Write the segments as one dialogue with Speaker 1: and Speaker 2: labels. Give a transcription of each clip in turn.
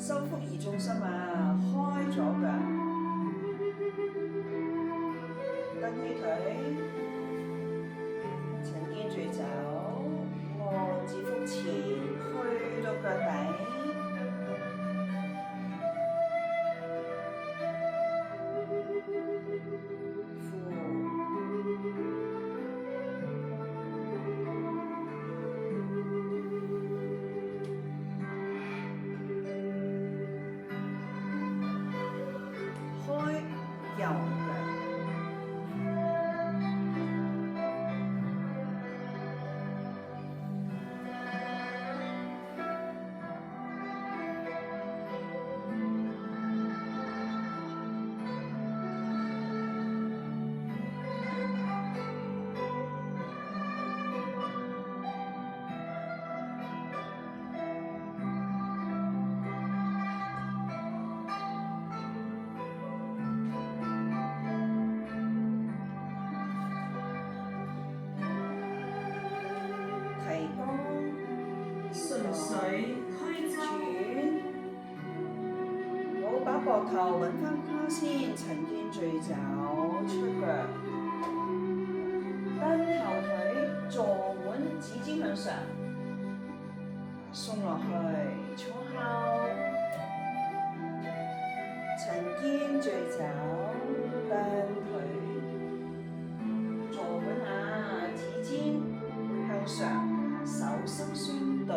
Speaker 1: 收腹二重心啊，開咗腳，蹬起腿，沉肩墜肘，臥至腹前，去到腳底，右腳，提肛，
Speaker 2: 順水推舟，
Speaker 1: 轉，好，把膊頭揾翻胯先，沉肩墜肘，出腳，蹬後腿，坐穩，指尖向上，鬆落去，坐後，沉肩墜肘，蹬腿，坐穩下，指尖向上，手心相對。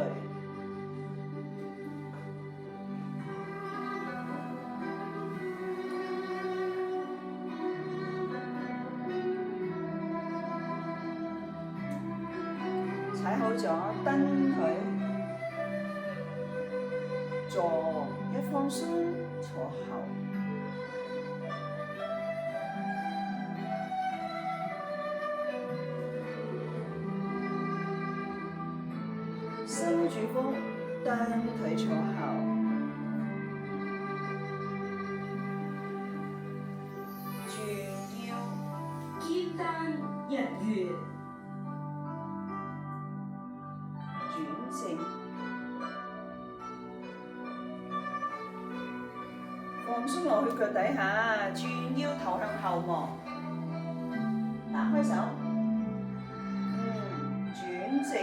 Speaker 1: 踩好咗，蹬腿，坐一放鬆，坐後，收住腹，蹬腿坐後，轉腰，
Speaker 2: 肩單日月，
Speaker 1: 轉正，放鬆落去腳底下，轉腰頭向後望，打開手，轉正，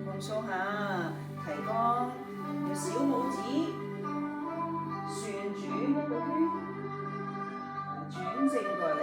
Speaker 1: 放鬆下，提肛，用小拇指旋轉一個圈，轉正過嚟。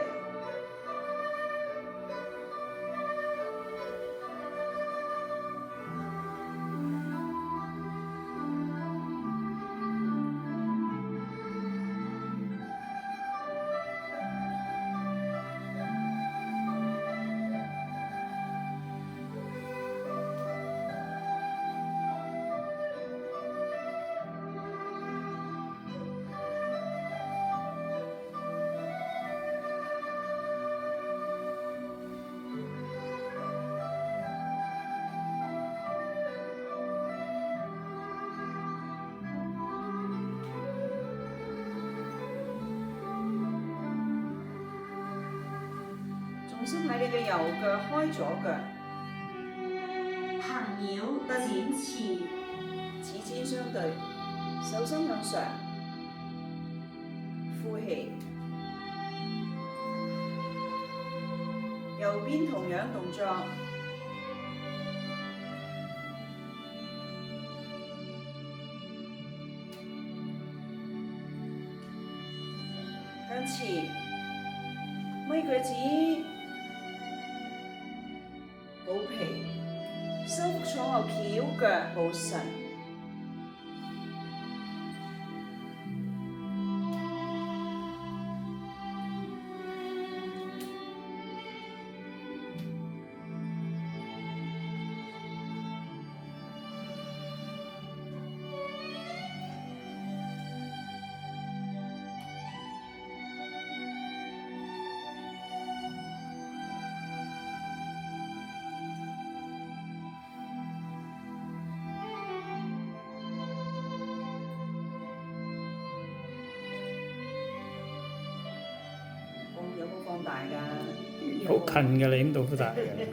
Speaker 1: 重心喺你嘅右腳開左腳，
Speaker 2: 行繞展翅，
Speaker 1: 指尖相對，手心向上，呼氣。右邊同樣動作，向前，咪腳趾。補皮，收腹坐後翹腳補腎，放大㗎。
Speaker 3: 好近嘅，你影到好大嘅。